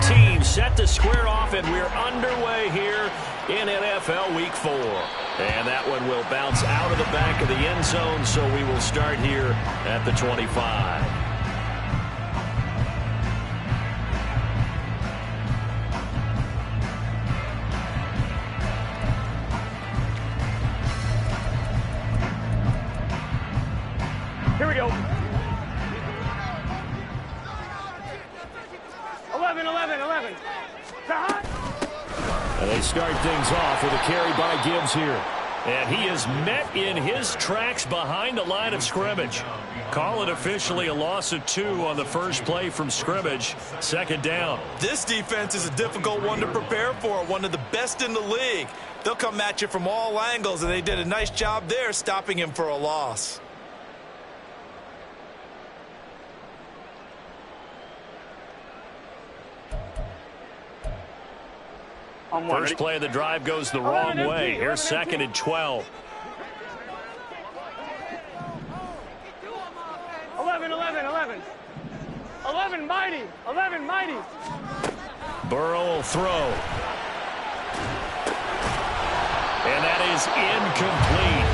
teams set to square off, and we're underway here in NFL Week 4. And that one will bounce out of the back of the end zone, so we will start here at the 25. Here we go. 11. And they start things off with a carry by Gibbs here. And he is met in his tracks behind the line of scrimmage. Call it officially a loss of 2 on the first play from scrimmage. Second down. This defense is a difficult one to prepare for, one of the best in the league. They'll come at you from all angles, and they did a nice job there stopping him for a loss. First play of the drive goes the wrong way. Here's second and 12. 11 mighty. Burrow will throw. And that is incomplete.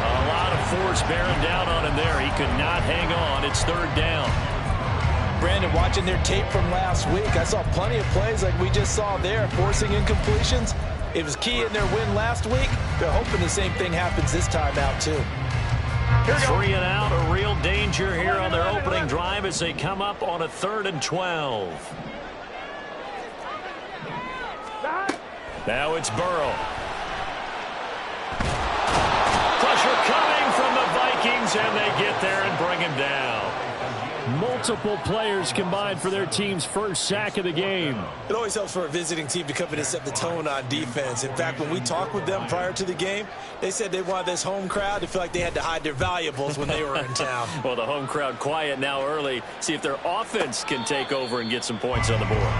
A lot of force bearing down on him there. He could not hang on. It's third down. Brandon, watching their tape from last week, I saw plenty of plays like we just saw there, forcing incompletions. It was key in their win last week. They're hoping the same thing happens this time out, too. 3 and out, a real danger here on their opening drive as they come up on a 3rd and 12. Now it's Burrow. Pressure coming from the Vikings, and they get there and bring him down. Multiple players combined for their team's first sack of the game. It always helps for a visiting team to come in and set the tone on defense. In fact, when we talked with them prior to the game, they said they wanted this home crowd to feel like they had to hide their valuables when they were in town. Well, the home crowd quiet now early. See if their offense can take over and get some points on the board.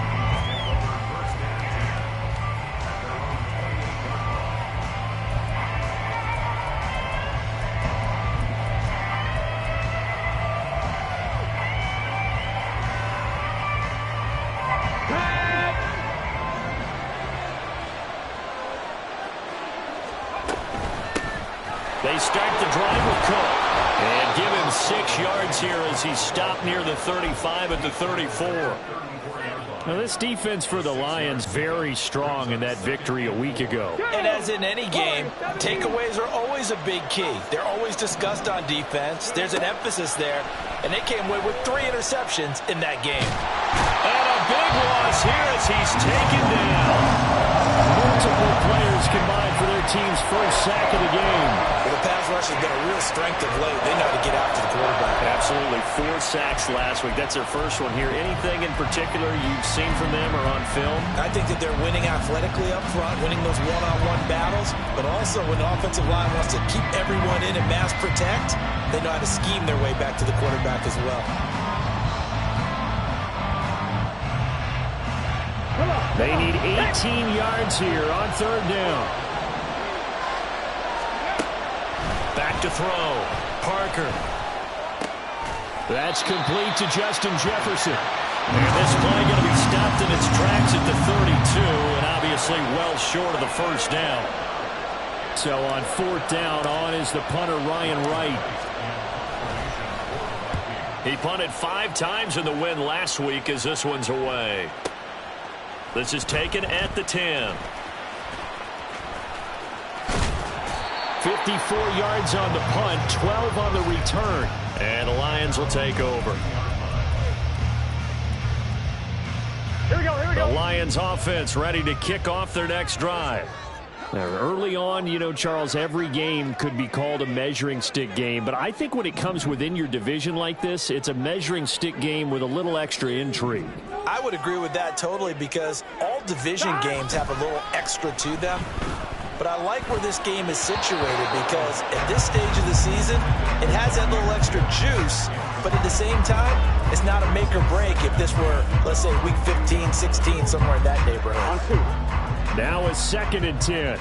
They start the drive with Cook. And give him 6 yards here as he stopped near the 35 at the 34. Now, this defense for the Lions very strong in that victory a week ago. And as in any game, takeaways are always a big key. They're always discussed on defense. There's an emphasis there. And they came away with 3 interceptions in that game. And a big loss here as he's taken down. Multiple players combined for their team's first sack of the game. Well, the pass rush has been a real strength of late. They know how to get after the quarterback. Absolutely. 4 sacks last week. That's their first one here. Anything in particular you've seen from them or on film? I think that they're winning athletically up front, winning those one-on-one battles, but also when the offensive line wants to keep everyone in and mass protect, they know how to scheme their way back to the quarterback as well. They need 18 yards here on 3rd down. Back to throw. Parker. That's complete to Justin Jefferson. And this play going to be stopped in its tracks at the 32, and obviously well short of the first down. So on 4th down, on is the punter Ryan Wright. He punted 5 times in the win last week as this one's away. This is taken at the 10. 54 yards on the punt, 12 on the return. And the Lions will take over. Here we go. The Lions offense ready to kick off their next drive. Now, early on, you know, Charles, every game could be called a measuring stick game. But I think when it comes within your division like this, it's a measuring stick game with a little extra intrigue. I would agree with that totally because all division games have a little extra to them. But I like where this game is situated because at this stage of the season, it has that little extra juice. But at the same time, it's not a make or break if this were, let's say, week 15, 16, somewhere in that neighborhood. On 2. Now it's 2nd and 10.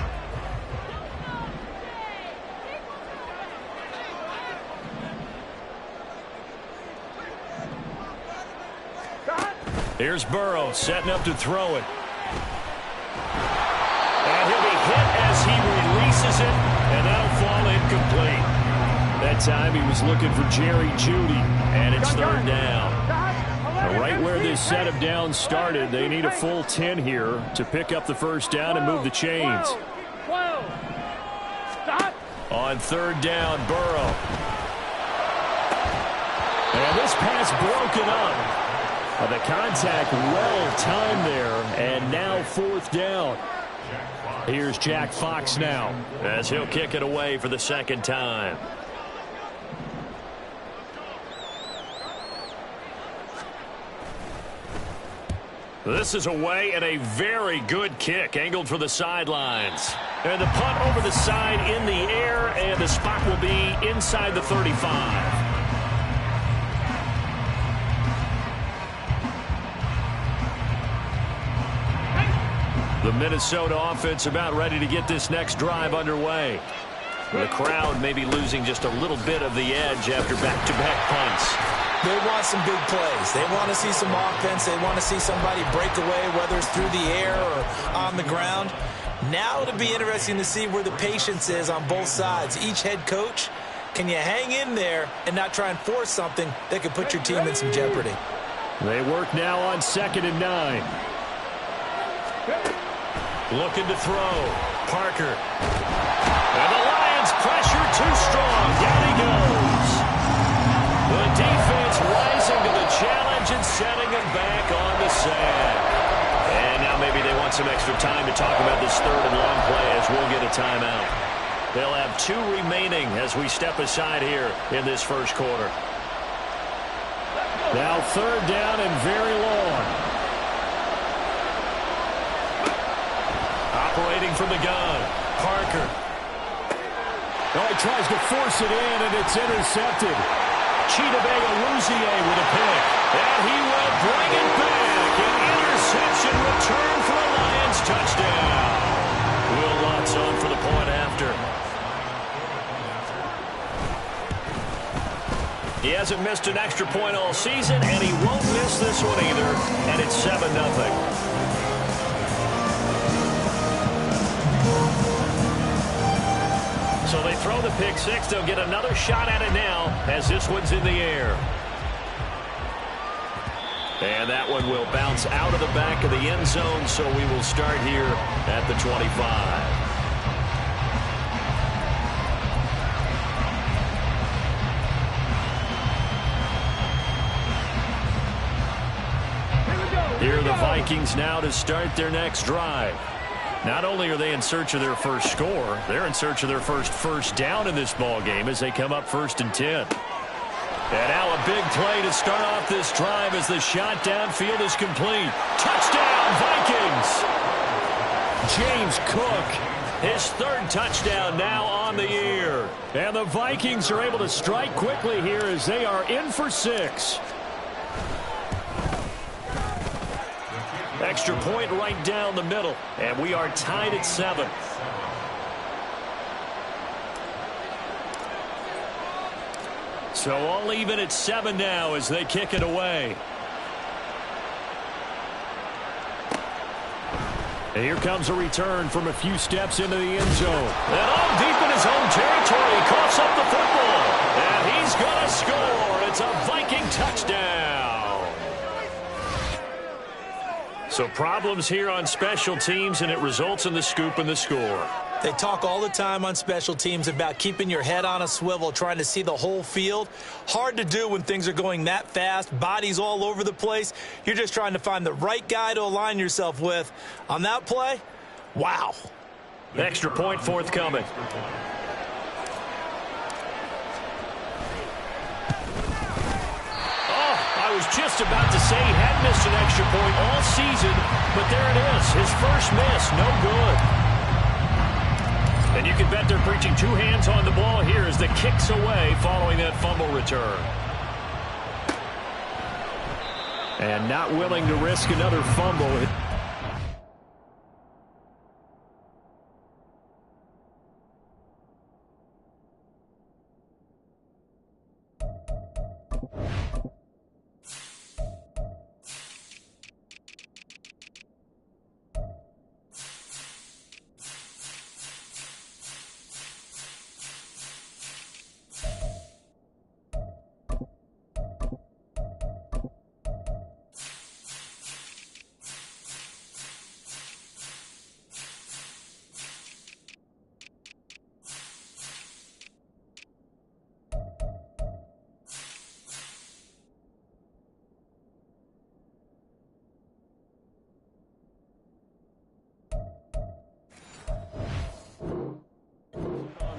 Here's Burrow setting up to throw it. And he'll be hit as he releases it, and that'll fall incomplete. That time he was looking for Jerry Jeudy, and it's third down. Right where this set of downs started, they need a full 10 here to pick up the first down and move the chains. Stop. On third down, Burrow. And this pass broken up. The contact well timed there, and now fourth down. Here's Jack Fox now as he'll kick it away for the second time. This is away and a very good kick angled for the sidelines. And the punt over the side in the air, and the spot will be inside the 35. The Minnesota offense about ready to get this next drive underway. The crowd may be losing just a little bit of the edge after back-to-back punts. They want some big plays. They want to see some offense. They want to see somebody break away, whether it's through the air or on the ground. Now it'll be interesting to see where the patience is on both sides. Each head coach, can you hang in there and not try and force something that could put your team in some jeopardy? They work now on 2nd and 9. Looking to throw. Parker. And the Lions pressure too strong. Down he goes. The defense rising to the challenge and setting him back on the sand. And now maybe they want some extra time to talk about this third and long play as we'll get a timeout. They'll have 2 remaining as we step aside here in this first quarter. Now third down and very long. Operating from the gun, Parker. Oh, he tries to force it in, and it's intercepted. Chidobe-Awuzie with a pick. And he will bring it back. An interception return for a Lions touchdown. Will Lutz on for the point after. He hasn't missed an extra point all season, and he won't miss this one either. And it's 7-0. So they throw the pick six. They'll get another shot at it now as this one's in the air. And that one will bounce out of the back of the end zone, so we will start here at the 25. Here are the Vikings now to start their next drive. Not only are they in search of their first score, they're in search of their first down in this ball game as they come up 1st and 10. And now a big play to start off this drive as the shot downfield is complete. Touchdown, Vikings! James Cook, his 3rd touchdown now on the year. And the Vikings are able to strike quickly here as they are in for 6. Extra point right down the middle, and we are tied at 7. So all even at 7 now as they kick it away. And here comes a return from a few steps into the end zone. And all deep in his own territory, he coughs up the football. And he's going to score. It's a Viking touchdown. So problems here on special teams, and it results in the scoop and the score. They talk all the time on special teams about keeping your head on a swivel, trying to see the whole field. Hard to do when things are going that fast, bodies all over the place. You're just trying to find the right guy to align yourself with. On that play, wow. Extra point forthcoming. I was just about to say he had missed an extra point all season, but there it is. His first miss, no good. And you can bet they're preaching 2 hands on the ball here as the kick's away following that fumble return. And not willing to risk another fumble.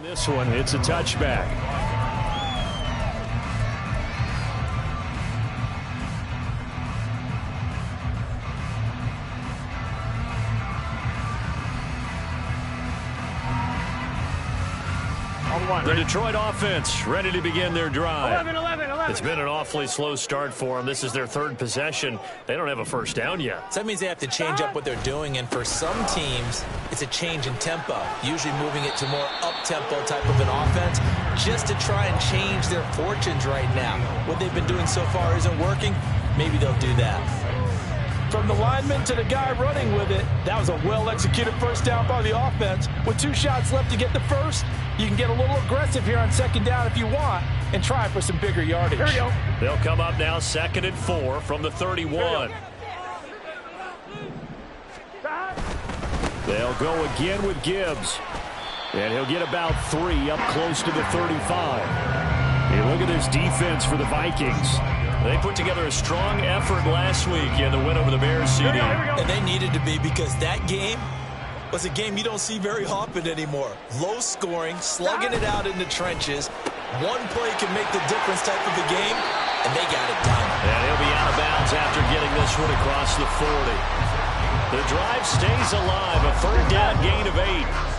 This one, it's a touchback. The Detroit offense ready to begin their drive. 11. It's been an awfully slow start for them. This is their third possession. They don't have a first down yet. So that means they have to change up what they're doing, and for some teams, it's a change in tempo, usually moving it to more up-tempo type of an offense just to try and change their fortunes right now. What they've been doing so far isn't working. Maybe they'll do that. From the lineman to the guy running with it, that was a well-executed first down by the offense. With 2 shots left to get the first, you can get a little aggressive here on second down if you want and try for some bigger yardage. Here we go. They'll come up now 2nd and 4 from the 31. They'll go again with Gibbs. And he'll get about 3 up close to the 35. Hey, look at this defense for the Vikings. They put together a strong effort last week in the win over the Bears CD. And they needed to be, because that game was a game you don't see very often anymore. Low scoring, slugging it out in the trenches. One play can make the difference type of a game, and they got it done. And he'll be out of bounds after getting this one across the 40. The drive stays alive, a 3rd down gain of 8.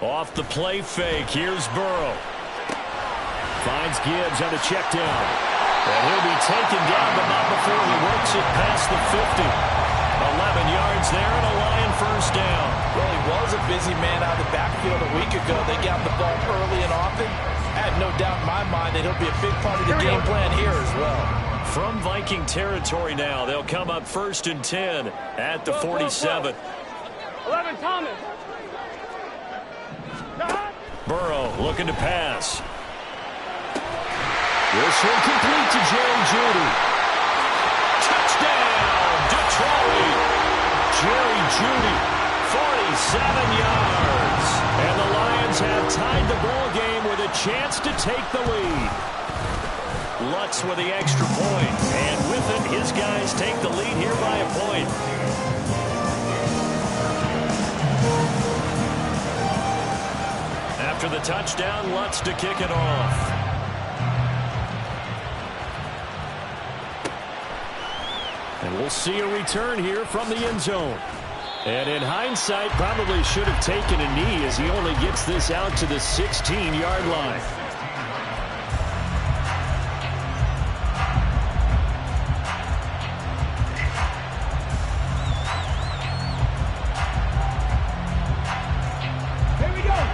Off the play fake, here's Burrow. Finds Gibbs on a check down. And he'll be taken down, but not before he works it past the 50. 11 yards there and a Lion first down. Well, he was a busy man out of the backfield a week ago. They got the ball early and often. I have no doubt in my mind that he'll be a big part of the game plan here as well. From Viking territory now, they'll come up 1st and 10 at the 47. 11, Thomas. Burrow looking to pass. This one complete to Jerry Jeudy. Touchdown, Detroit. Jerry Jeudy, 47 yards. And the Lions have tied the ball game with a chance to take the lead. Lutz with the extra point. And with it, his guys take the lead here by a point. After the touchdown, Lutz to kick it off. And we'll see a return here from the end zone. And in hindsight, probably should have taken a knee as he only gets this out to the 16-yard line.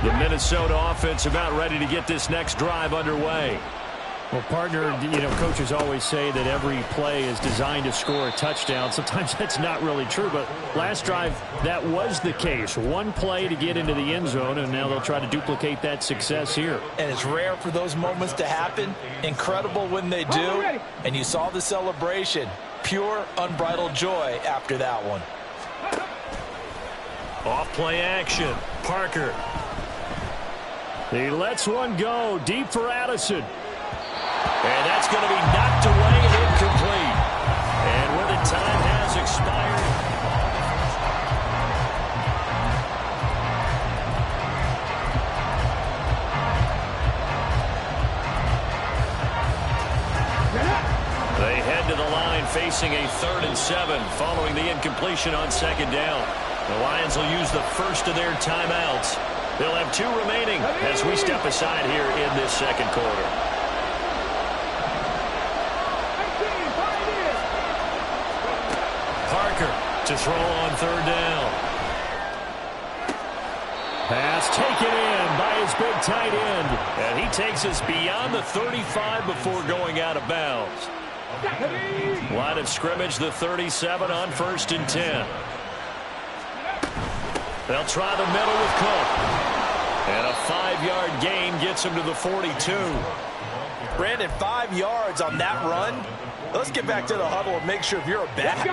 The Minnesota offense about ready to get this next drive underway. Well, partner, coaches always say that every play is designed to score a touchdown. Sometimes that's not really true, but last drive, that was the case. One play to get into the end zone, and now they'll try to duplicate that success here. And it's rare for those moments to happen. Incredible when they do. And you saw the celebration. Pure, unbridled joy after that one. Off play action. Parker. He lets one go deep for Addison. And that's going to be knocked away and incomplete. And where the time has expired. They head to the line facing a 3rd and 7 following the incompletion on 2nd down. The Lions will use the first of their timeouts. They'll have 2 remaining as we step aside here in this 2nd quarter. Parker to throw on 3rd down. Pass taken in by his big tight end. And he takes us beyond the 35 before going out of bounds. Line of scrimmage, the 37 on 1st and 10. They'll try the middle with Cook. And a 5-yard gain gets him to the 42. Brandon, 5 yards on that run. Let's get back to the huddle and make sure if you're a back,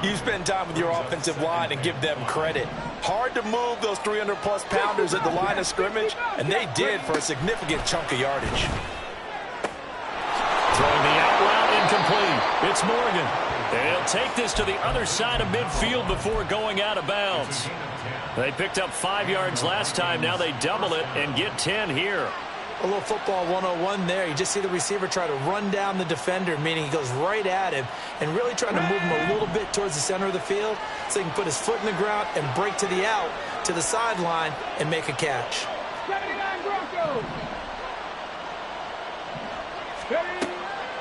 you spend time with your offensive line and give them credit. Hard to move those 300-plus pounders at the line of scrimmage, and they did for a significant chunk of yardage. Throwing the out route incomplete. It's Morgan. They'll take this to the other side of midfield before going out of bounds. They picked up 5 yards last time. Now they double it and get 10 here. A little football 101 there. You just see the receiver try to run down the defender, meaning he goes right at him and really trying to move him a little bit towards the center of the field so he can put his foot in the ground and break to the out, to the sideline, and make a catch. 79 Broncos.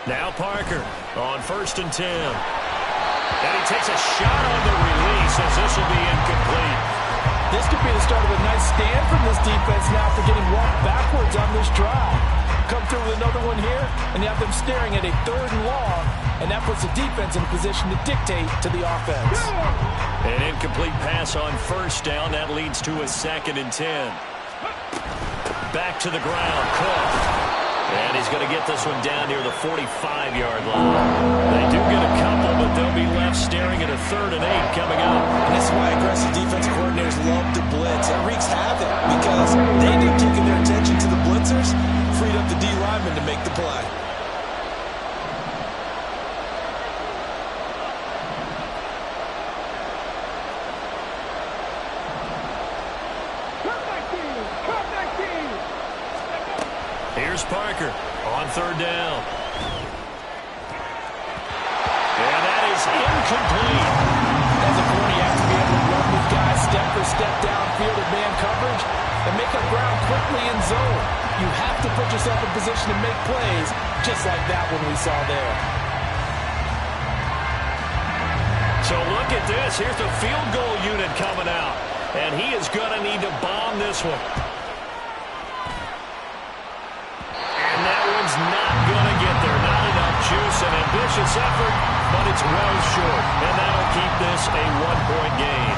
Now Parker on 1st and 10. And he takes a shot on the release as this will be incomplete. This could be the start of a nice stand from this defense now for getting walked backwards on this drive. Come through with another one here, and you have them staring at a 3rd and long, and that puts the defense in a position to dictate to the offense. An incomplete pass on 1st down. That leads to a 2nd and 10. Back to the ground, Cook. And he's going to get this one down near the 45-yard line. They do get a couple, but they'll be left staring at a 3rd and 8 coming up. And this is why aggressive defensive coordinators love to blitz. That wreaks havoc because they do taking their attention to the blitzers, freed up the D lineman to make the play. Here's Parker on 3rd down. And that is incomplete. As a corner, you have to be able to run with guys step for step downfield in man coverage and make up ground quickly in zone. You have to put yourself in position to make plays, just like that one we saw there. So look at this. Here's the field goal unit coming out. And he is going to need to bomb this one. Not going to get there. Not enough juice. An ambitious effort, but it's well short. And that'll keep this a 1-point game.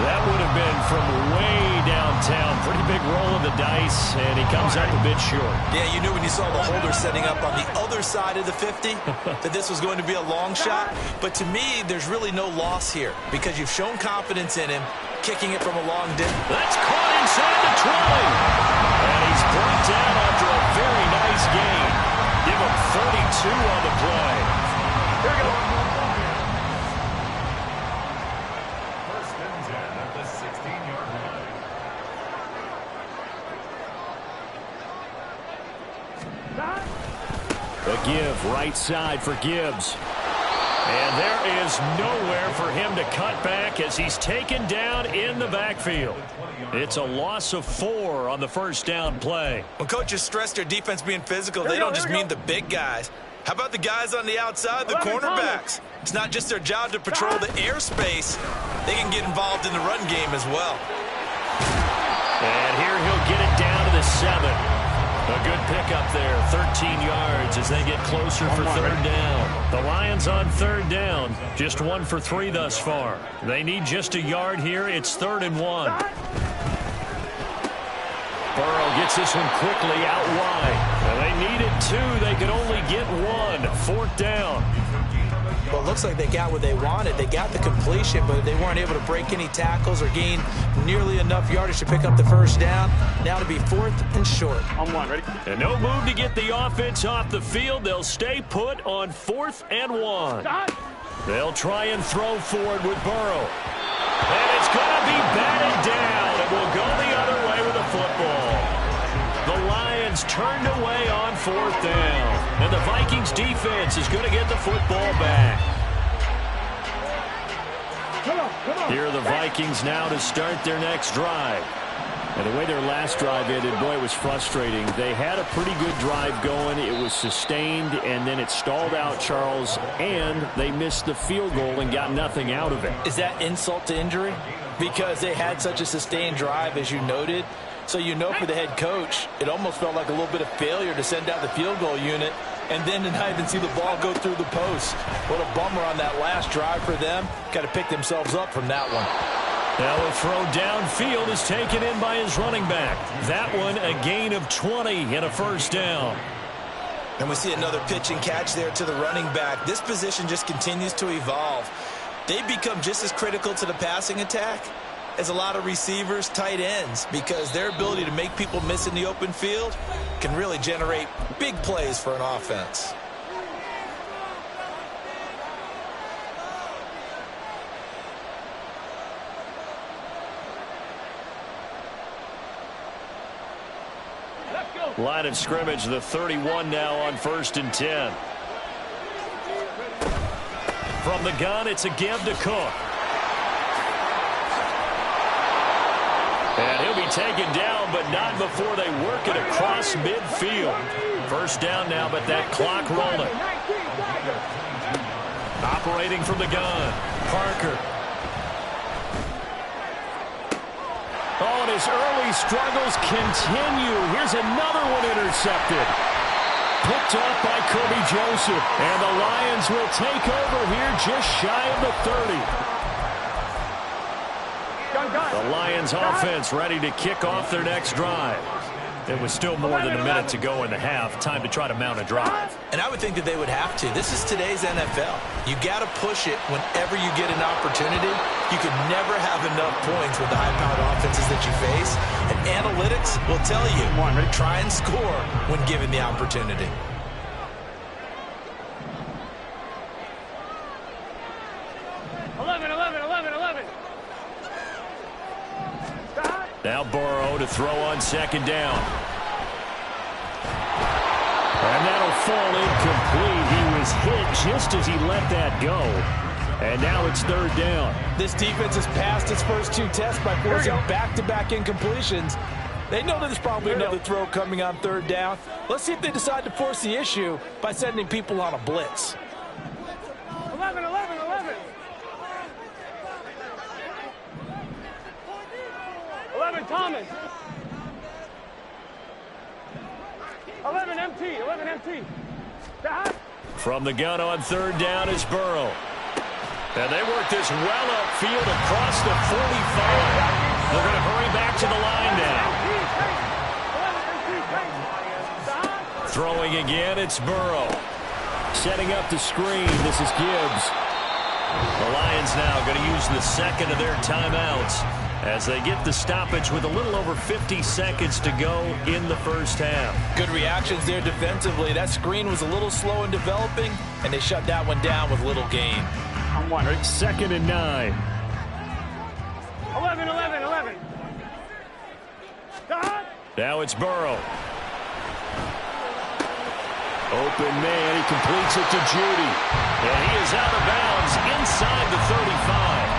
That would have been from way downtown. Pretty big roll of the dice, and he comes up a bit short. Yeah, you knew when you saw the holder setting up on the other side of the 50 that this was going to be a long shot. But to me, there's really no loss here because you've shown confidence in him, kicking it from a long distance. That's caught inside the 20. And he's brought down after a very nice gain. Give him 32 on the play. Here we go. 1st and 10 at the 16-yard line. A give right side for Gibbs. And there is nowhere for him to cut back as he's taken down in the backfield. It's a loss of 4 on the 1st down play. When coaches stress their defense being physical, they don't just mean the big guys. How about the guys on the outside, the cornerbacks? It's not just their job to patrol the airspace. They can get involved in the run game as well. And here he'll get it down to the 7. A good pickup there, 13 yards as they get closer for 3rd down. The Lions on 3rd down, just 1 for 3 thus far. They need just a yard here. It's 3rd and 1. Burrow gets this one quickly out wide. And they needed 2. They could only get 1. 4th down. Well, it looks like they got what they wanted. They got the completion, but they weren't able to break any tackles or gain nearly enough yardage to pick up the 1st down. Now to be 4th and short. On 1, ready? And no move to get the offense off the field. They'll stay put on 4th and 1. They'll try and throw forward with Burrow. And it's going to be batted down. It will go the other way with the football. The Lions turned away on 4th down. And the Vikings defense is going to get the football back. Here are the Vikings now to start their next drive. And the way their last drive ended, boy, it was frustrating. They had a pretty good drive going. It was sustained, and then it stalled out, Charles, and they missed the field goal and got nothing out of it. Is that insult to injury? Because they had such a sustained drive, as you noted. So you know for the head coach, it almost felt like a little bit of failure to send out the field goal unit and then to not even see the ball go through the post. What a bummer on that last drive for them. Got to pick themselves up from that one. Now a throw downfield is taken in by his running back. That one a gain of 20 and a 1st down. And we see another pitch and catch there to the running back. This position just continues to evolve. They become just as critical to the passing attack is a lot of receivers, tight ends, because their ability to make people miss in the open field can really generate big plays for an offense. Line of scrimmage, the 31 now on 1st and 10. From the gun, it's a give to Cook. And he'll be taken down, but not before they work it across midfield. First down now, but that clock rolling. Operating from the gun, Parker. Oh, and his early struggles continue. Here's another one intercepted. Picked up by Kirby Joseph. And the Lions will take over here just shy of the 30. The Lions offense ready to kick off their next drive. It was still more than a minute to go in the half. Time to try to mount a drive. And I would think that they would have to. This is today's NFL. You got to push it whenever you get an opportunity. You can never have enough points with the high-powered offenses that you face. And analytics will tell you, try and score when given the opportunity. Now Burrow to throw on 2nd down. And that'll fall incomplete. He was hit just as he let that go. And now it's 3rd down. This defense has passed its first 2 tests by forcing back-to-back incompletions. They know that there's probably another throw coming on 3rd down. Let's see if they decide to force the issue by sending people on a blitz. 11. 11 Thomas. 11 MT. From the gun on 3rd down is Burrow. And they work this well upfield across the 45. They're going to hurry back to the line now. Throwing again, it's Burrow. Setting up the screen, this is Gibbs. The Lions now going to use the 2nd of their timeouts as they get the stoppage with a little over 50 seconds to go in the first half. Good reactions there defensively. That screen was a little slow in developing, and they shut that one down with little gain. I'm wondering, 2nd and 9. 11. Now it's Burrow. Open man, he completes it to Judy. And he is out of bounds inside the 35.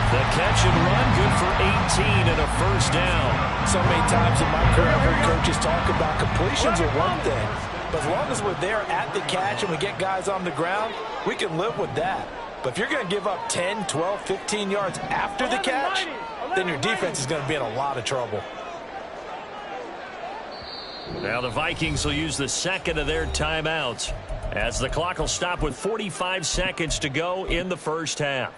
The catch and run, good for 18 and a first down. So many times in my career, I've heard coaches talk about completions are one thing. But as long as we're there at the catch and we get guys on the ground, we can live with that. But if you're going to give up 10, 12, 15 yards after the catch, then your defense is going to be in a lot of trouble. Now the Vikings will use the 2nd of their timeouts as the clock will stop with 45 seconds to go in the first half.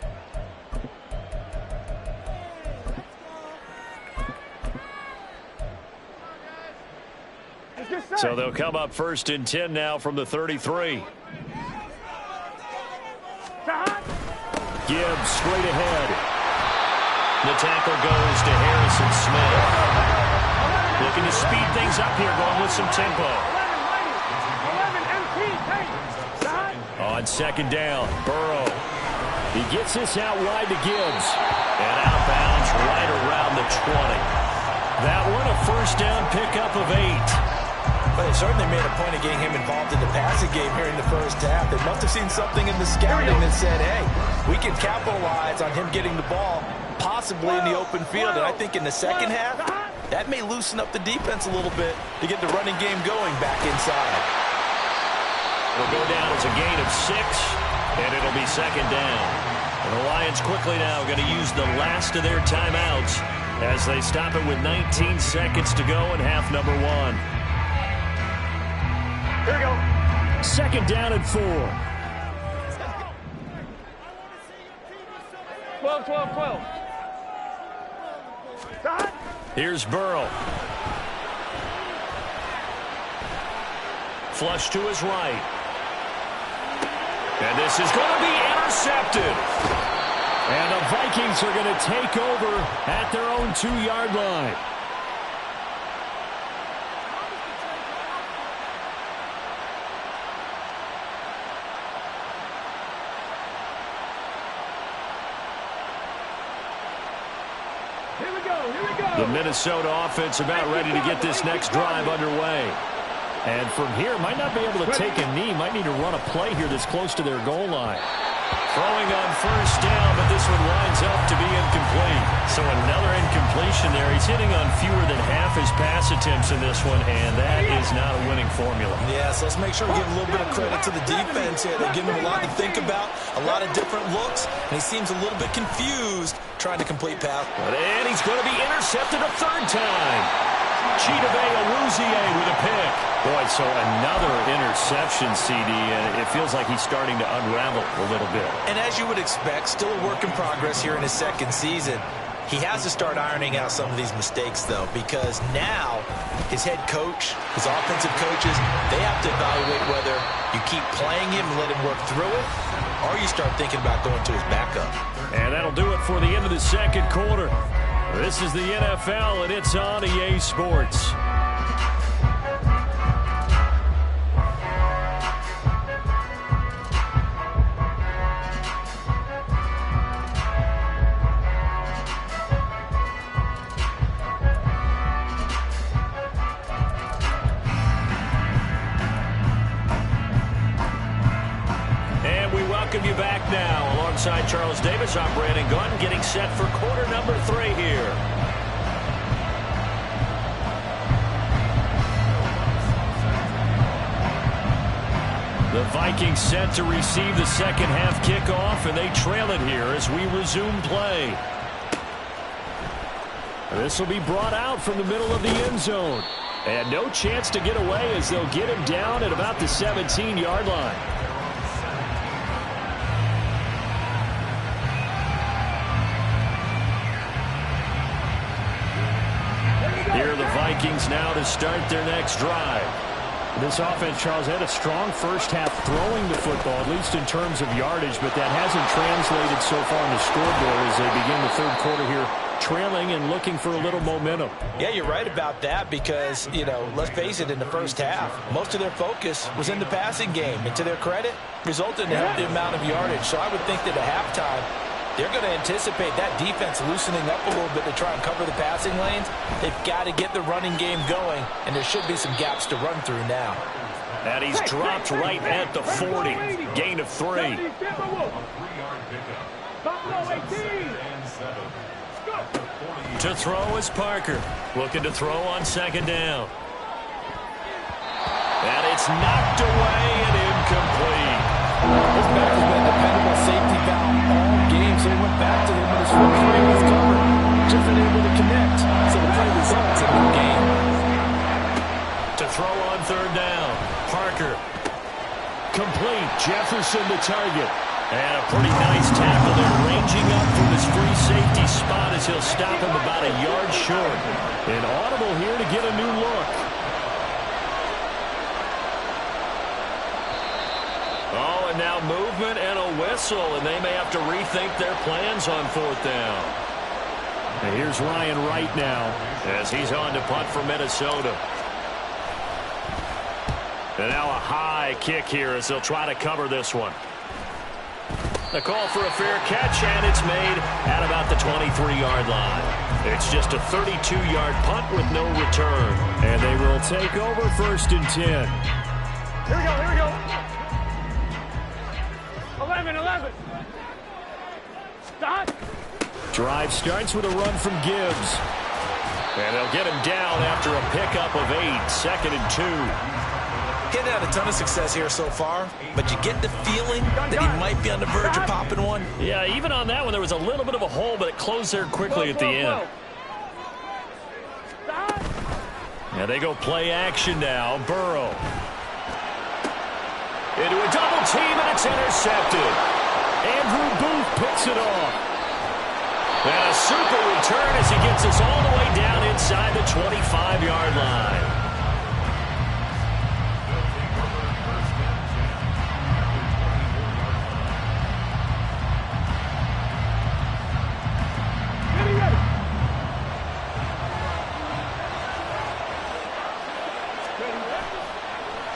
So they'll come up 1st and 10 now from the 33. Gibbs straight ahead. The tackle goes to Harrison Smith. Looking to speed things up here, going with some tempo. On 2nd down, Burrow. He gets this out wide to Gibbs. And outbounds right around the 20. That one a first down pickup of 8. But they certainly made a point of getting him involved in the passing game here in the first half. They must have seen something in the scouting that said, hey, we can capitalize on him getting the ball possibly in the open field. And I think in the second half, that may loosen up the defense a little bit to get the running game going back inside. It'll go down as a gain of 6, and it'll be 2nd down. And the Lions quickly now going to use the last of their timeouts as they stop it with 19 seconds to go in half number 1. Here we go. 2nd down and 4. 12. Here's Burrow. Flush to his right. And this is going to be intercepted. And the Vikings are going to take over at their own 2-yard line. The Minnesota offense about ready to get this next drive underway. And from here, might not be able to take a knee. Might need to run a play here that's close to their goal line. Throwing on first down, but this one winds up to be incomplete. So another incompletion there. He's hitting on fewer than half his pass attempts in this one, and that is not a winning formula. Yeah, so let's make sure we give a little bit of credit to the defense here. They're giving him a lot to think about, a lot of different looks, and he seems a little bit confused trying to complete pass. And he's going to be intercepted a third time. Chidobe-Awuzie with a pick. Boy, so another interception, CD, and it feels like he's starting to unravel a little bit. And as you would expect, still a work in progress here in his second season. He has to start ironing out some of these mistakes, though, because now his head coach, his offensive coaches, they have to evaluate whether you keep playing him and let him work through it, or you start thinking about going to his backup. And that'll do it for the end of the second quarter. This is the NFL, and it's on EA Sports. Welcome you back now. Alongside Charles Davis, I'm Brandon Gunn, getting set for quarter number 3 here. The Vikings set to receive the second half kickoff, and they trail it here as we resume play. This will be brought out from the middle of the end zone. And no chance to get away as they'll get him down at about the 17-yard line. Here are the Vikings now to start their next drive. This offense, Charles, had a strong first half throwing the football, at least in terms of yardage, but that hasn't translated so far in the scoreboard as they begin the third quarter here, trailing and looking for a little momentum. Yeah, you're right about that because, you know, let's face it, in the first half, most of their focus was in the passing game. And to their credit, resulted in a healthy amount of yardage. So I would think that at halftime, they're going to anticipate that defense loosening up a little bit to try and cover the passing lanes. They've got to get the running game going, and there should be some gaps to run through now. And he's dropped right at the 40. Gain of 3. To throw is Parker. Looking to throw on second down. And it's knocked away and incomplete. This back has been a dependable safety valve all game, so he went back to them, but his front three was covered. Just been able to connect, so the play results in a good game. To throw on third down, Parker. Complete, Jefferson the target. And a pretty nice tackle there, ranging up from his free safety spot as he'll stop him about a yard short. And audible here to get a new look. Oh, and now movement and a whistle, and they may have to rethink their plans on fourth down. And here's Ryan Wright now as he's on to punt for Minnesota. And now a high kick here as they'll try to cover this one. The call for a fair catch, and it's made at about the 23-yard line. It's just a 32-yard punt with no return. And they will take over 1st and 10. Here we go, here we go. 11. Stop. Drive starts with a run from Gibbs. And they'll get him down after a pickup of 8, 2nd and 2. Getting had a ton of success here so far, but you get the feeling that he might be on the verge of popping one. Yeah, even on that one, there was a little bit of a hole, but it closed there quickly at the end. Now they go play action now. Burrow. Into a double team, and it's intercepted. Andrew Booth picks it off. And a super return as he gets us all the way down inside the 25-yard line.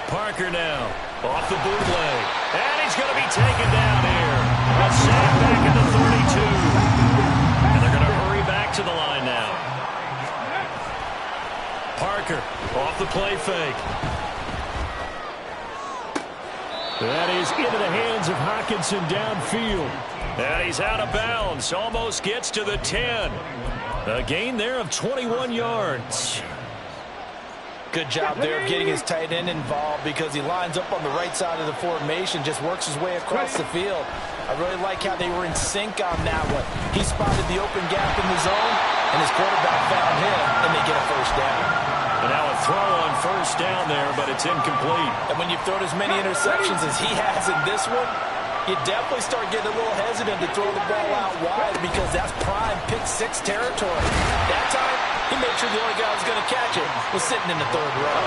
Parker now. Off the bootleg. And he's going to be taken down here. A sack back at the 32. And they're going to hurry back to the line now. Parker off the play fake. That is into the hands of Hockenson downfield. And he's out of bounds. Almost gets to the 10. A gain there of 21 yards. Good job there of getting his tight end involved because he lines up on the right side of the formation, just works his way across the field. I really like how they were in sync on that one. He spotted the open gap in the zone, and his quarterback found him, and they get a first down. And now a throw on first down there, but it's incomplete. And when you've thrown as many interceptions as he has in this one, you definitely start getting a little hesitant to throw the ball out wide because that's prime pick-6 territory. That time, he made sure the only guy who was going to catch it was sitting in the third row.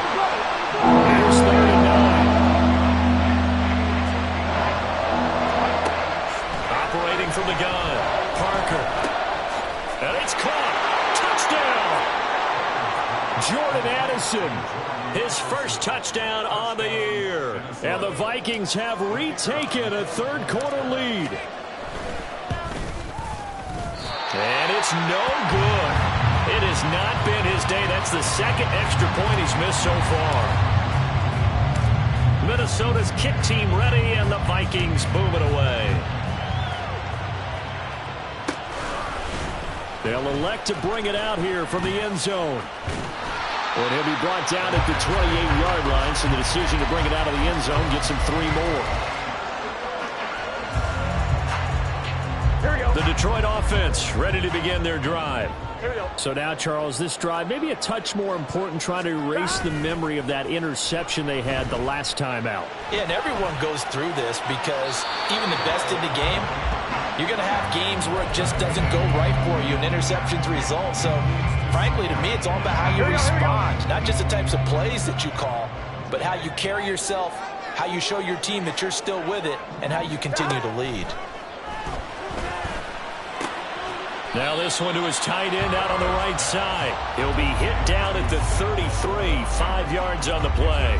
Here's 39. Operating from the gun, Parker. And it's caught. Touchdown! Jordan Addison, his first touchdown on the year. And the Vikings have retaken a third-quarter lead. And it's no good. It has not been his day. That's the second extra point he's missed so far. Minnesota's kick team ready, and the Vikings boom it away. They'll elect to bring it out here from the end zone. And he'll be brought down at the 28-yard line, so the decision to bring it out of the end zone gets him 3 more. Here we go. The Detroit offense ready to begin their drive. Here we go. So now, Charles, this drive maybe a touch more important, trying to erase the memory of that interception they had the last time out. Yeah, and everyone goes through this because even the best in the game, you're going to have games where it just doesn't go right for you, and interceptions result. So, frankly, to me, it's all about how you respond, not just the types of plays that you call, but how you carry yourself, how you show your team that you're still with it, and how you continue to lead. Now this one to his tight end out on the right side. He'll be hit down at the 33, 5 yards on the play.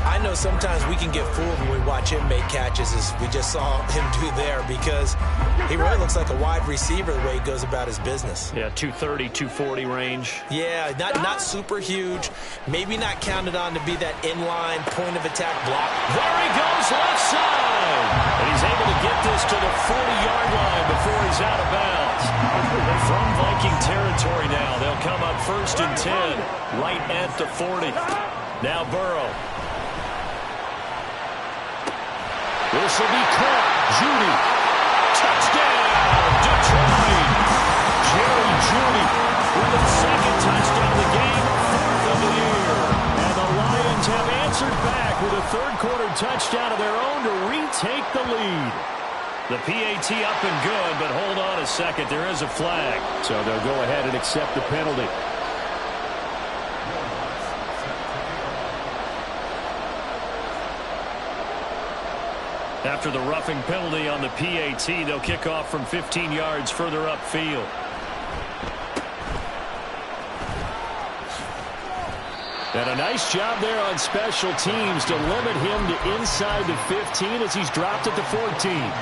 I know sometimes we can get fooled when we watch him make catches, as we just saw him do there, because he really looks like a wide receiver the way he goes about his business. Yeah, 230, 240 range. Yeah, not super huge. Maybe not counted on to be that inline point of attack block. There he goes, left side. And he's able to get this to the 40-yard line before he's out of bounds. From Viking territory now, they'll come up 1st and 10, right at the 40. Now Burrow. This will be caught. Judy. Touchdown, Detroit. Jerry Judy with his second touchdown of the game, 4th of the year. And the Lions have answered back with a third-quarter touchdown of their own to retake the lead. The PAT up and good, but hold on a second. There is a flag. So they'll go ahead and accept the penalty. After the roughing penalty on the PAT, they'll kick off from 15 yards further upfield. And a nice job there on special teams to limit him to inside the 15 as he's dropped at the 14.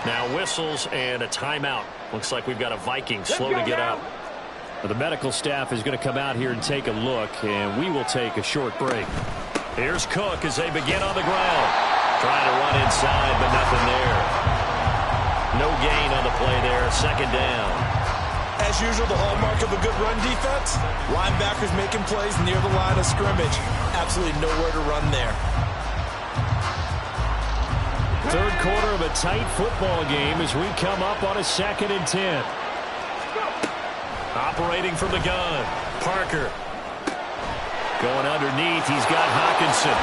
Now whistles and a timeout. Looks like we've got a Viking slow to get up. Well, the medical staff is going to come out here and take a look, and we will take a short break. Here's Cook as they begin on the ground. Trying to run inside, but nothing there. No gain on the play there. 2nd down. As usual, the hallmark of a good run defense, linebackers making plays near the line of scrimmage. Absolutely nowhere to run there. Third quarter of a tight football game as we come up on a 2nd and 10. Operating from the gun, Parker. Going underneath, he's got Hockenson.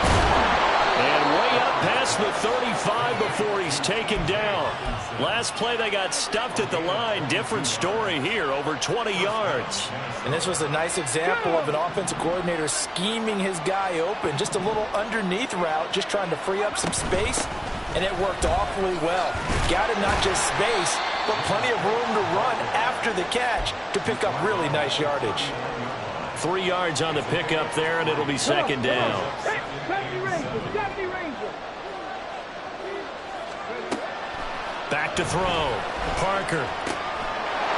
And way up past the 35 before he's taken down. Last play they got stuffed at the line. Different story here, over 20 yards. And this was a nice example of an offensive coordinator scheming his guy open. Just a little underneath route, just trying to free up some space. And it worked awfully well. Got him not just space, but plenty of room to run after the catch to pick up really nice yardage. 3 yards on the pickup there, and it'll be 2nd down. Back to throw. Parker.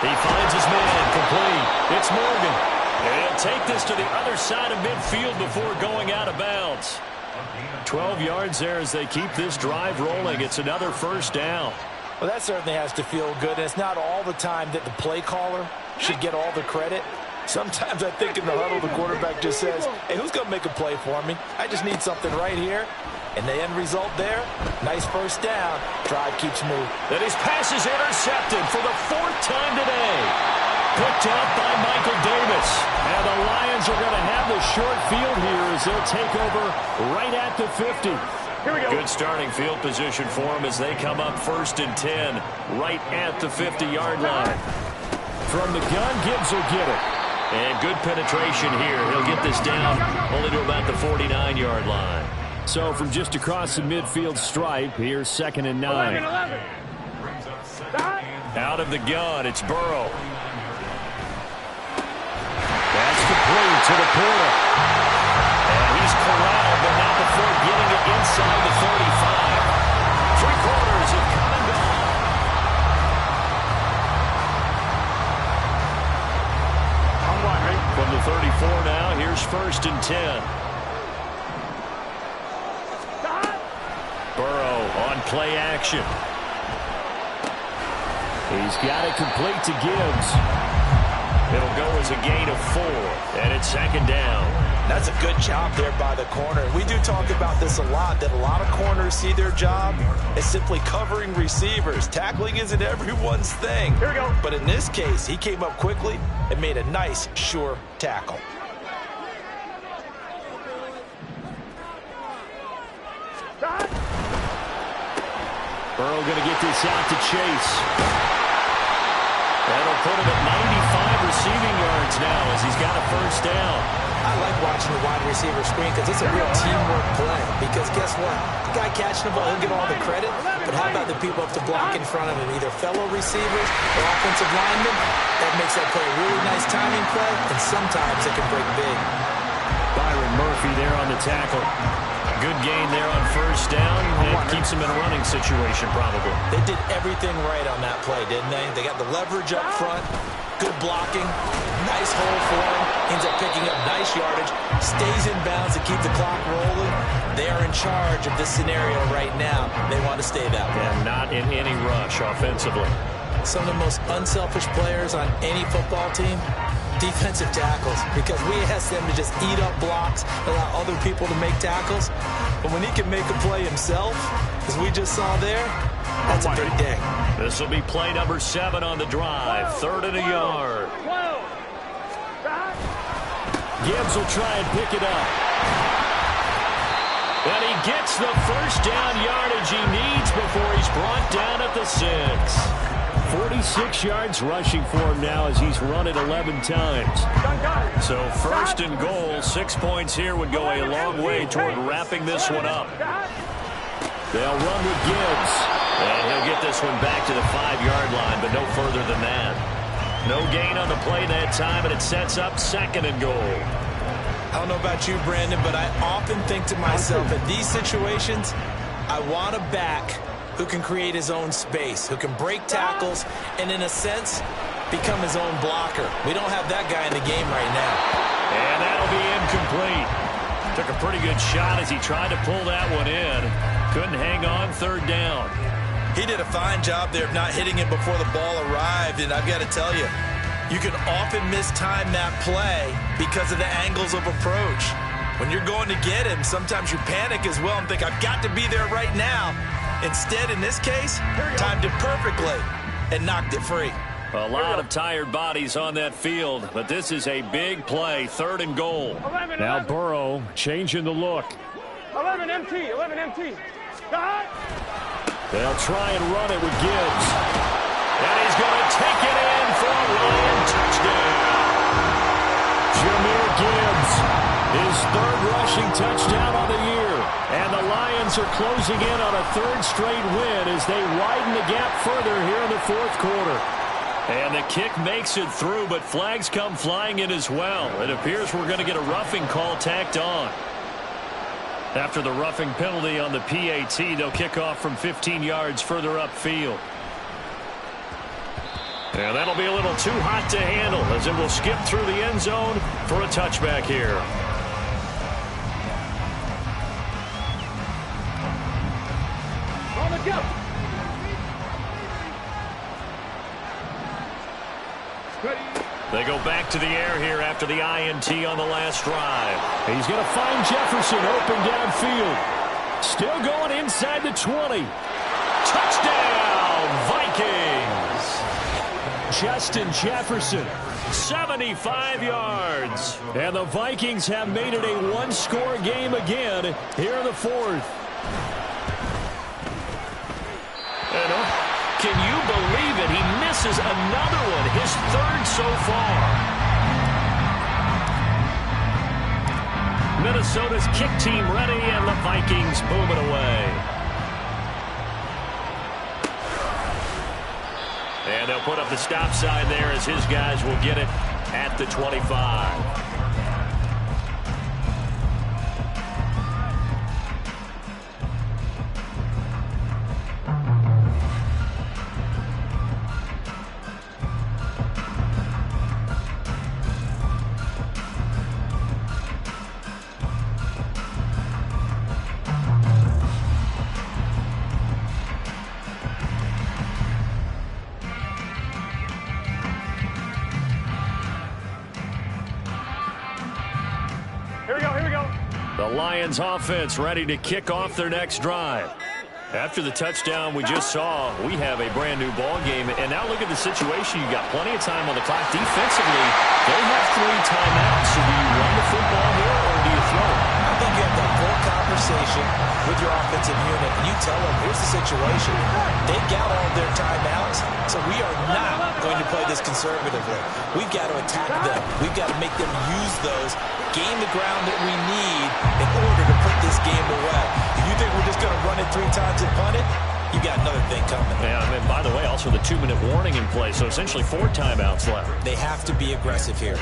He finds his man. Complete. It's Morgan. And he'll take this to the other side of midfield before going out of bounds. 12 yards there as they keep this drive rolling. It's another first down. Well, that certainly has to feel good. And it's not all the time that the play caller should get all the credit. Sometimes I think in the huddle, the quarterback just says, hey, who's going to make a play for me? I just need something right here. And the end result there, nice first down. Drive keeps moving. Then his pass is intercepted for the 4th time today. Picked up by Michael Davis. And the Lions are going to have the short field here as they'll take over right at the 50. Here we go. Good starting field position for them as they come up 1st and 10 right at the 50-yard line. From the gun, Gibbs will get it. And good penetration here. He'll get this down only to about the 49-yard line. So from just across the midfield stripe, here's 2nd and 9. 11. Out of the gun, it's Burrow. That's complete to the Porter. And he's corralled, but not before getting it inside the 35. 3 quarters have come and gone. From the 34 now, here's 1st and 10. Burrow on play action. He's got it complete to Gibbs. It'll go as a gain of 4, and it's 2nd down. That's a good job there by the corner. We do talk about this a lot, that a lot of corners see their job as simply covering receivers. Tackling isn't everyone's thing. Here we go. But in this case, he came up quickly and made a nice, sure tackle. Burrow going to get this out to Chase. That'll put him at 95 receiving yards now as he's got a 1st down. I like watching the wide receiver screen because it's a real teamwork play. Because guess what? The guy catching the ball, he'll get all the credit. But how about the people up to block in front of him? Either fellow receivers or offensive linemen. That makes that play a really nice timing play. And sometimes it can break big. Byron Murphy there on the tackle. Good gain there on 1st down. It keeps him in a running situation probably. They did everything right on that play, didn't they? They got the leverage up front. Good blocking. Nice hole for him. Ends up picking up nice yardage. Stays in bounds to keep the clock rolling. They are in charge of this scenario right now. They want to stay that way. And not in any rush offensively. Some of the most unselfish players on any football team, defensive tackles, because we ask them to just eat up blocks, allow other people to make tackles. But when he can make a play himself, as we just saw there, that's a big day. This will be play number 7 on the drive. 3rd and a yard. Gibbs will try and pick it up. And he gets the 1st down yardage he needs before he's brought down at the 6. 46 yards rushing for him now as he's run it 11 times. So 1st and goal, 6 points here would go a long way toward wrapping this one up. They'll run with Gibbs. And he'll get this one back to the 5-yard line, but no further than that. No gain on the play that time, and it sets up 2nd and goal. I don't know about you, Brandon, but I often think to myself, in these situations, I want a back who can create his own space, who can break tackles, and in a sense, become his own blocker. We don't have that guy in the game right now. And that'll be incomplete. Took a pretty good shot as he tried to pull that one in. Couldn't hang on 3rd down. He did a fine job there of not hitting it before the ball arrived, and I've got to tell you, you can often mistime that play because of the angles of approach. When you're going to get him, sometimes you panic as well and think, I've got to be there right now. Instead, in this case, timed it perfectly and knocked it free. A lot of tired bodies on that field, but this is a big play, 3rd and goal. 11, now Burrow changing the look. 11 MT, 11 MT. God. They'll try and run it with Gibbs. And he's going to take it in for a Lion touchdown. Jahmyr Gibbs, his 3rd rushing touchdown of the year. And the Lions are closing in on a 3rd straight win as they widen the gap further here in the 4th quarter. And the kick makes it through, but flags come flying in as well. It appears we're going to get a roughing call tacked on. After the roughing penalty on the PAT, they'll kick off from 15 yards further upfield. And that'll be a little too hot to handle as it will skip through the end zone for a touchback here. On the go. They go back to the air here after the INT on the last drive. He's going to find Jefferson open downfield. Still going inside the 20. Touchdown, Vikings! Justin Jefferson, 75 yards. And the Vikings have made it a one-score game again here in the fourth. Can you believe it? He misses another one, his third so far. Minnesota's kick team ready, and the Vikings boom it away. And they'll put up the stop sign there as his guys will get it at the 25. Lions offense ready to kick off their next drive. After the touchdown we just saw, we have a brand new ball game. And now look at the situation. You got plenty of time on the clock. Defensively, they have 3 timeouts. So do you run the football here or do you throw it? I think you have that full conversation with your offensive unit, and you tell them, here's the situation. They got all their timeouts, so we are not going to play this conservatively. We've got to attack them. We've got to make them use those, gain the ground that we need in order to put this game away. If you think we're just going to run it 3 times and punt it, you got another thing coming. Yeah, and by the way, also the 2-minute warning in play, so essentially 4 timeouts left. They have to be aggressive here.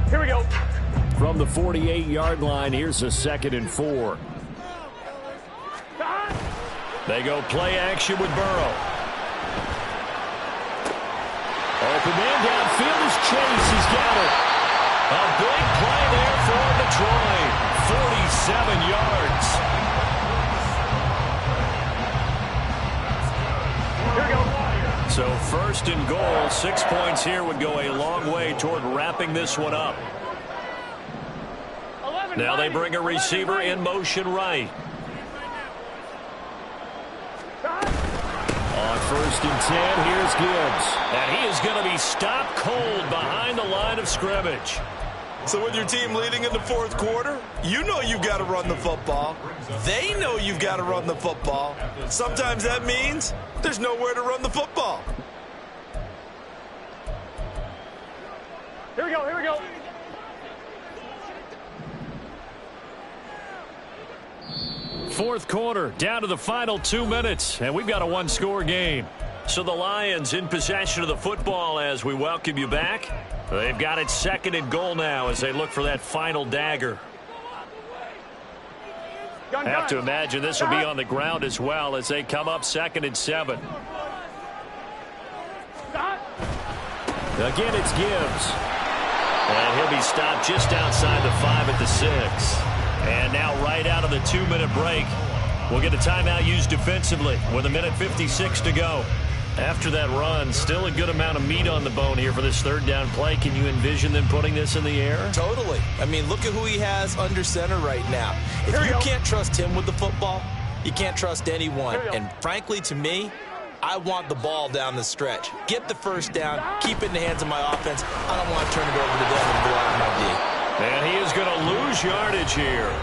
Here we go. From the 48-yard line, here's a 2nd and 4. They go play action with Burrow. Open man downfield is Chase. He's got it. A big play there for Detroit. 47 yards. Here we go. So 1st and goal, 6 points here would go a long way toward wrapping this one up. Now they bring a receiver in motion right. On 1st and 10, here's Gibbs. And he is going to be stopped cold behind the line of scrimmage. So with your team leading in the 4th quarter, you know you've got to run the football. They know you've got to run the football. Sometimes that means there's nowhere to run the football. Here we go, here we go. Fourth quarter, down to the final 2 minutes, and we've got a one-score game. So the Lions in possession of the football as we welcome you back. They've got it 2nd and goal now as they look for that final dagger. I have to imagine this will be on the ground as well as they come up 2nd and 7. Again, it's Gibbs. And he'll be stopped just outside the 5 at the 6. And now right out of the 2-minute break, we'll get a timeout used defensively with 1:56 to go. After that run, still a good amount of meat on the bone here for this 3rd down play. Can you envision them putting this in the air? Totally. I mean, look at who he has under center right now. If you can't trust him with the football, you can't trust anyone. And frankly, to me, I want the ball down the stretch. Get the 1st down, keep it in the hands of my offense. I don't want to turn it over to them and blow out my D. And he is going to lose yardage here.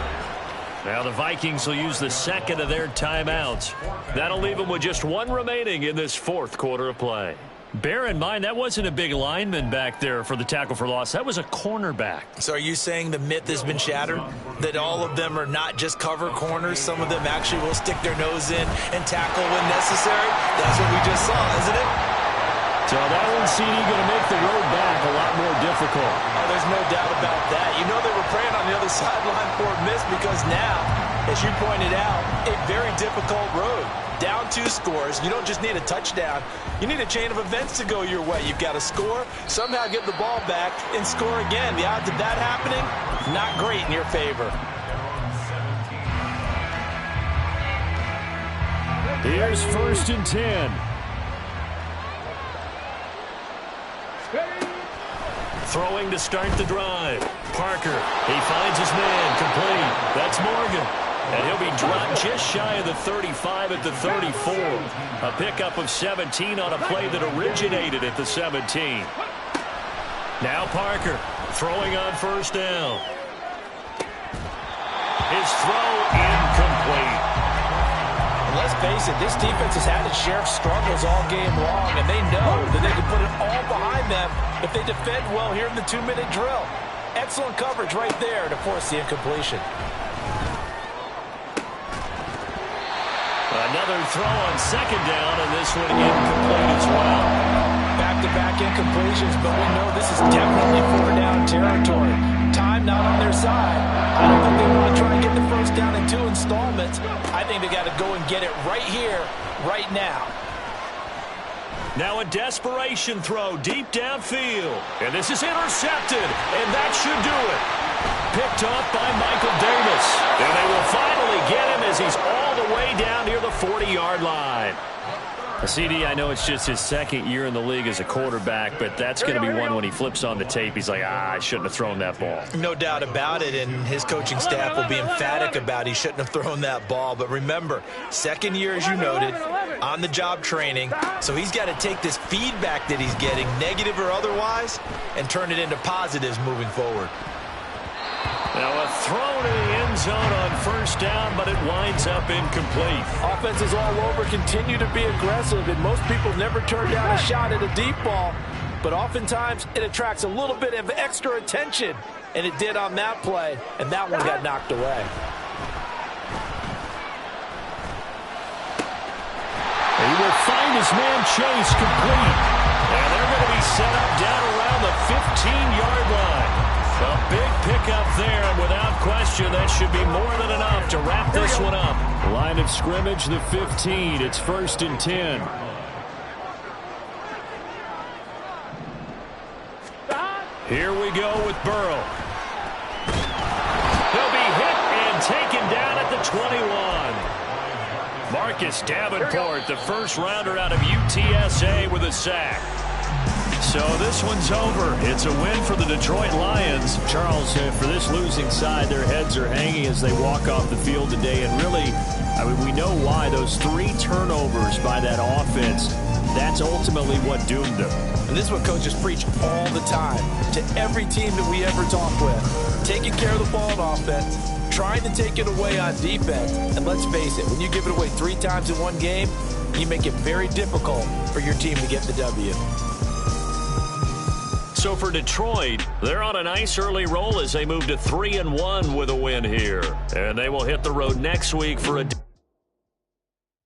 Now the Vikings will use the 2nd of their timeouts. That'll leave them with just 1 remaining in this 4th quarter of play. Bear in mind, that wasn't a big lineman back there for the tackle for loss. That was a cornerback. So are you saying the myth has been shattered? That all of them are not just cover corners? Some of them actually will stick their nose in and tackle when necessary? That's what we just saw, isn't it? So that one, CD, going to make the road back a lot more difficult. Oh, there's no doubt about that. You know they were praying on the other sideline for a miss because now, as you pointed out, a very difficult road. Down 2 scores. You don't just need a touchdown. You need a chain of events to go your way. You've got to score, somehow get the ball back, and score again. The odds of that happening, not great in your favor. Here's 1st and 10. Throwing to start the drive. Parker, he finds his man, complete. That's Morgan. And he'll be dropped just shy of the 35 at the 34. A pickup of 17 on a play that originated at the 17. Now Parker throwing on 1st down. His throw incomplete. And let's face it, this defense has had its share of struggles all game long, and they know that they can put it all behind them if they defend well here in the 2-minute drill. Excellent coverage right there to force the incompletion. Another throw on 2nd down, and this one incomplete as well. Back-to-back incompletions, but we know this is definitely 4-down territory. Time not on their side. I don't think they want to try and get the 1st down in 2 installments. I think they got to go and get it right here, right now. Now a desperation throw deep downfield. And this is intercepted, and that should do it. Picked off by Michael Davis. And they will finally get him as he's all the way down near the 40-yard line. CD, I know it's just his 2nd year in the league as a quarterback, but that's going to be one when he flips on the tape. He's like, I shouldn't have thrown that ball. No doubt about it, and his coaching staff will be emphatic about he shouldn't have thrown that ball. But remember, 2nd year, as you noted, on-the-job training, so he's got to take this feedback that he's getting, negative or otherwise, and turn it into positives moving forward. Now a throw to the end zone on 1st down, but it winds up incomplete. Offenses all over continue to be aggressive, and most people never turn down a shot at a deep ball. But oftentimes, it attracts a little bit of extra attention, and it did on that play, and that one got knocked away. He will find his man Chase complete. And they're going to be set up down around the 15-yard line. A big pickup there, and without question, that should be more than enough to wrap this one up. Line of scrimmage, the 15. It's 1st and 10. Here we go with Burrow. He'll be hit and taken down at the 21. Marcus Davenport, the 1st rounder out of UTSA, with a sack. So this one's over. It's a win for the Detroit Lions. Charles, for this losing side, their heads are hanging as they walk off the field today. And really, I mean, we know why. Those 3 turnovers by that offense, that's ultimately what doomed them. And this is what coaches preach all the time to every team that we ever talk with. Taking care of the ball on offense, trying to take it away on defense. And let's face it, when you give it away 3 times in one game, you make it very difficult for your team to get the W. So for Detroit, they're on a nice early roll as they move to 3-1 with a win here. And they will hit the road next week for a